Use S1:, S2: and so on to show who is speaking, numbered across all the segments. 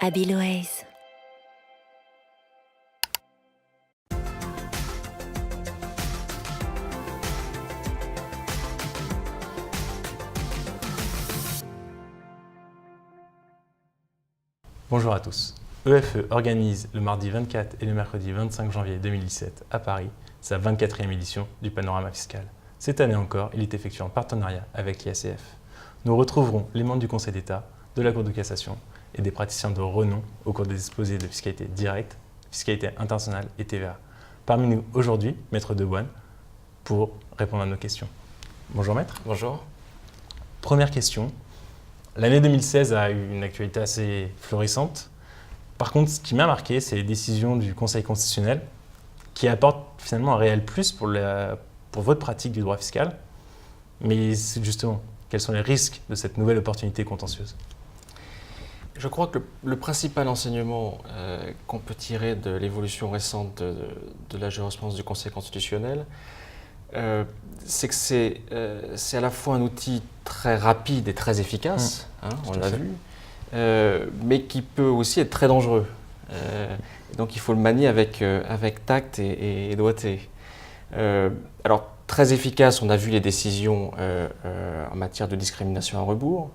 S1: Habilways.
S2: Bonjour à tous. EFE organise le mardi 24 et le mercredi 25 janvier 2017 à Paris sa 24e édition du Panorama fiscal. Cette année encore, il est effectué en partenariat avec l'IACF. Nous retrouverons les membres du Conseil d'État, de la Cour de cassation et des praticiens de renom au cours des exposés de fiscalité directe, fiscalité internationale et TVA. Parmi nous aujourd'hui, Maître Deboine, pour répondre à nos questions. Bonjour Maître.
S3: Bonjour.
S2: Première question. L'année 2016 a eu une actualité assez florissante. Par contre, ce qui m'a marqué, c'est les décisions du Conseil constitutionnel qui apportent finalement un réel plus pour votre pratique du droit fiscal. Mais justement, quels sont les risques de cette nouvelle opportunité contentieuse ?
S3: Je crois que le principal enseignement qu'on peut tirer de l'évolution récente de la jurisprudence du Conseil constitutionnel, c'est que c'est à la fois un outil très rapide et très efficace, on l'a vu, mais qui peut aussi être très dangereux. Donc il faut le manier avec tact et doigté. Alors très efficace, on a vu les décisions en matière de discrimination à rebours,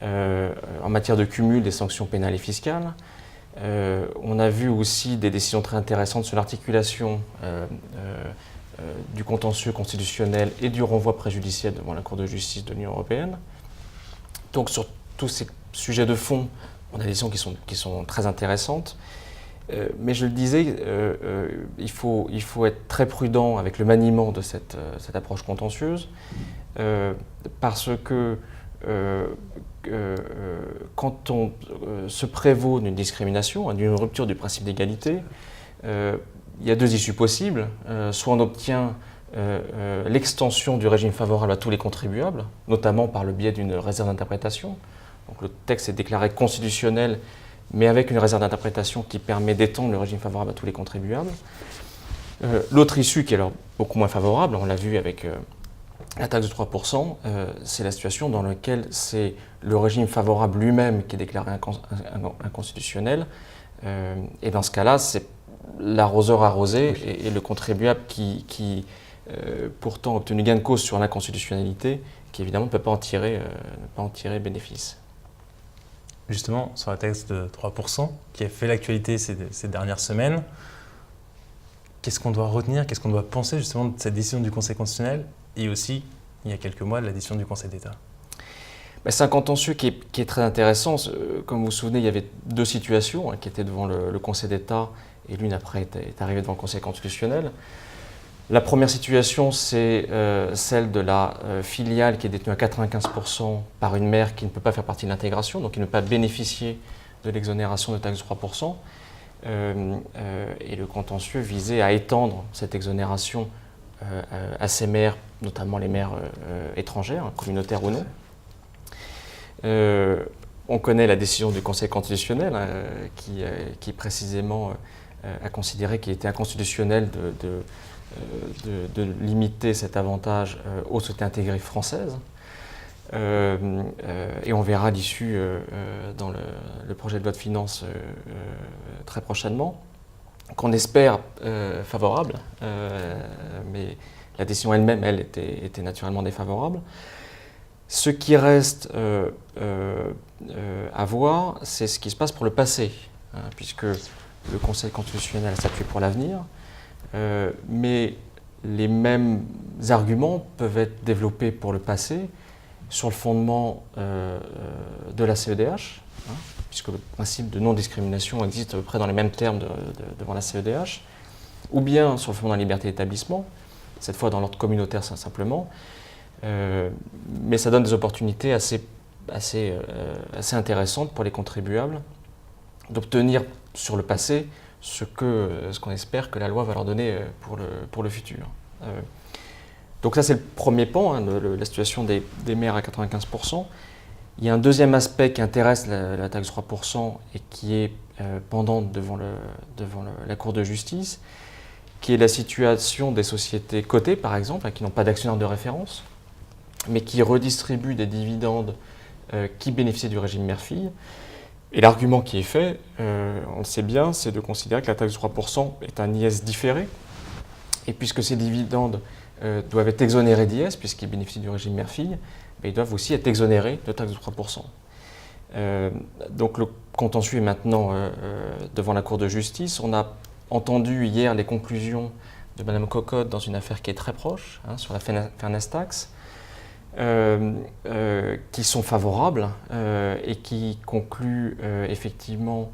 S3: en matière de cumul des sanctions pénales et fiscales. On a vu aussi des décisions très intéressantes sur l'articulation du contentieux constitutionnel et du renvoi préjudiciel devant la Cour de justice de l'Union européenne. Donc sur tous ces sujets de fond, on a des décisions qui sont très intéressantes. Mais je le disais, il faut être très prudent avec le maniement de cette approche contentieuse, parce que quand on se prévaut d'une discrimination, d'une rupture du principe d'égalité, il y a deux issues possibles. Soit on obtient l'extension du régime favorable à tous les contribuables, notamment par le biais d'une réserve d'interprétation. Donc le texte est déclaré constitutionnel, mais avec une réserve d'interprétation qui permet d'étendre le régime favorable à tous les contribuables. L'autre issue, qui est alors beaucoup moins favorable, on l'a vu avec la taxe de 3%, c'est la situation dans laquelle c'est le régime favorable lui-même qui est déclaré inconstitutionnel. Et dans ce cas-là, c'est l'arroseur arrosé et le contribuable qui pourtant a obtenu gain de cause sur l'inconstitutionnalité, qui évidemment ne peut pas en tirer bénéfice.
S2: Justement, sur la taxe de 3%, qui a fait l'actualité ces dernières semaines, qu'est-ce qu'on doit retenir, qu'est-ce qu'on doit penser justement de cette décision du Conseil constitutionnel et aussi, il y a quelques mois, de la décision du Conseil d'État?
S3: C'est un contentieux qui est très intéressant. Comme vous vous souvenez, il y avait deux situations qui étaient devant le Conseil d'État et l'une après est arrivée devant le Conseil constitutionnel. La première situation, c'est celle de la filiale qui est détenue à 95% par une mère qui ne peut pas faire partie de l'intégration, donc qui ne peut pas bénéficier de l'exonération de taxe de 3%. Et le contentieux visait à étendre cette exonération à ces mères, notamment les mères étrangères, communautaires ou non. On connaît la décision du Conseil constitutionnel qui précisément a considéré qu'il était inconstitutionnel de limiter cet avantage aux sociétés intégrées françaises. Et on verra l'issue dans le projet de loi de finances très prochainement, qu'on espère favorable, mais la décision elle-même, elle, était naturellement défavorable. Ce qui reste à voir, c'est ce qui se passe pour le passé, puisque le Conseil constitutionnel a statué pour l'avenir, mais les mêmes arguments peuvent être développés pour le passé sur le fondement de la CEDH, puisque le principe de non-discrimination existe à peu près dans les mêmes termes devant la CEDH, ou bien sur le fondement de la liberté d'établissement, cette fois dans l'ordre communautaire simplement, mais ça donne des opportunités assez intéressantes pour les contribuables d'obtenir sur le passé ce qu'on espère que la loi va leur donner pour le futur. Donc ça, c'est le premier pan, la situation des maires à 95%. Il y a un deuxième aspect qui intéresse la taxe 3% et qui est pendant devant la Cour de justice, qui est la situation des sociétés cotées, par exemple, qui n'ont pas d'actionnaire de référence, mais qui redistribuent des dividendes qui bénéficient du régime mère-fille Et l'argument qui est fait, on le sait bien, c'est de considérer que la taxe de 3% est un IS différé. Et puisque ces dividendes doivent être exonérés d'IS, puisqu'ils bénéficient du régime mère-fille, ils doivent aussi être exonérés de taxe de 3%. Donc le contentieux est maintenant devant la Cour de justice. On a entendu hier les conclusions de Mme Cocotte dans une affaire qui est très proche, sur la Fairness Tax, qui sont favorables et qui concluent effectivement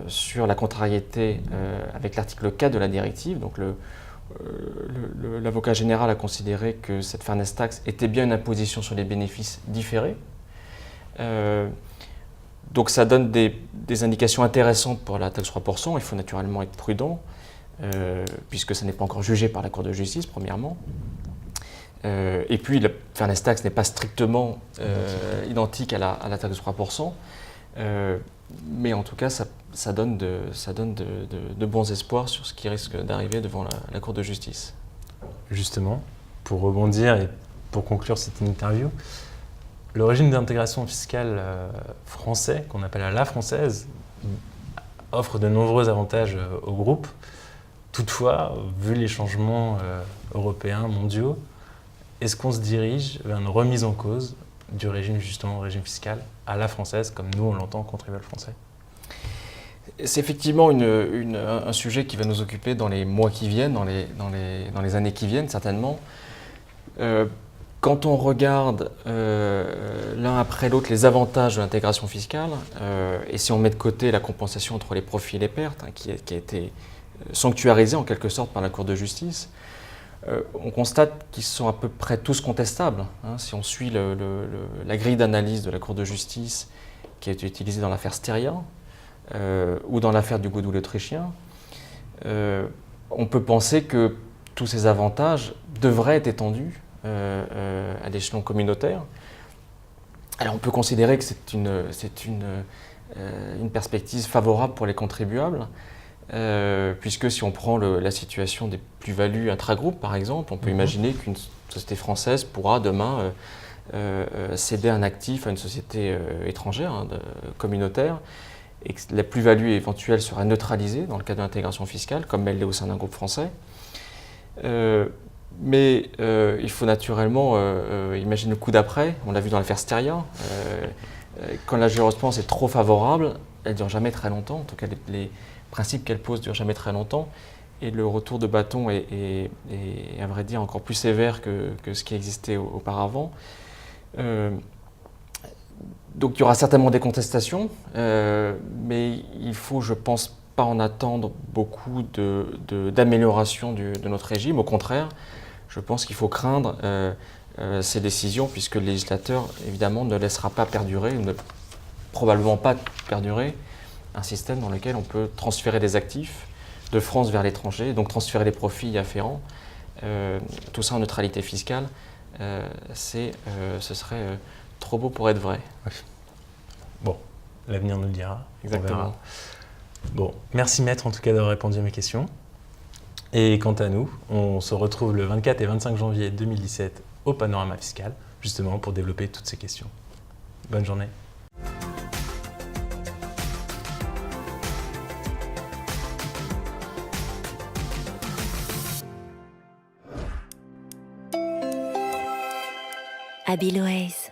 S3: sur la contrariété avec l'article 4 de la directive. Donc l'avocat général a considéré que cette Fairness Tax était bien une imposition sur les bénéfices différés. Donc ça donne des indications intéressantes pour la taxe 3%. Il faut naturellement être prudent, puisque ça n'est pas encore jugé par la Cour de justice, premièrement. Et puis la Fairness Tax n'est pas strictement identique à la taxe 3%, mais en tout cas ça donne de bons espoirs sur ce qui risque d'arriver devant la Cour de justice.
S2: Justement, pour rebondir et pour conclure cette interview, le régime d'intégration fiscale français, qu'on appelle à la française, offre de nombreux avantages au groupe. Toutefois, vu les changements européens, mondiaux, est-ce qu'on se dirige vers une remise en cause du régime, justement, régime fiscal à la française, comme nous on l'entend, contribuable français?
S3: C'est effectivement un sujet qui va nous occuper dans les mois qui viennent, dans les années qui viennent, certainement. Quand on regarde l'un après l'autre les avantages de l'intégration fiscale, et si on met de côté la compensation entre les profits et les pertes, qui a été sanctuarisée en quelque sorte par la Cour de justice, on constate qu'ils sont à peu près tous contestables. Si on suit la grille d'analyse de la Cour de justice qui a été utilisée dans l'affaire Steria ou dans l'affaire du goodwill autrichien, on peut penser que tous ces avantages devraient être étendus à l'échelon communautaire. Alors on peut considérer que c'est une perspective favorable pour les contribuables, puisque si on prend la situation des plus-values intra-groupes, par exemple, on peut imaginer qu'une société française pourra demain céder un actif à une société étrangère, communautaire, et que la plus-value éventuelle sera neutralisée dans le cas de l'intégration fiscale, comme elle l'est au sein d'un groupe français. Mais il faut naturellement imaginer le coup d'après. On l'a vu dans l'affaire Steria. Quand la jurisprudence est trop favorable, elle ne dure jamais très longtemps. En tout cas, les principes qu'elle pose ne durent jamais très longtemps. Et le retour de bâton est à vrai dire, encore plus sévère que ce qui existait auparavant. Donc il y aura certainement des contestations, mais il faut, je pense, pas en attendre beaucoup d'amélioration de notre régime. Au contraire, je pense qu'il faut craindre ces décisions, puisque le législateur, évidemment, ne laissera pas perdurer, ou ne probablement pas perdurer, un système dans lequel on peut transférer des actifs de France vers l'étranger, donc transférer les profits afférents. Tout ça en neutralité fiscale, ce serait trop beau pour être vrai.
S2: Bon, l'avenir nous le dira.
S3: Exactement.
S2: Bon, merci Maître en tout cas d'avoir répondu à mes questions. Et quant à nous, on se retrouve le 24 et 25 janvier 2017 au Panorama Fiscal, justement pour développer toutes ces questions. Bonne journée.
S1: Abiloaise.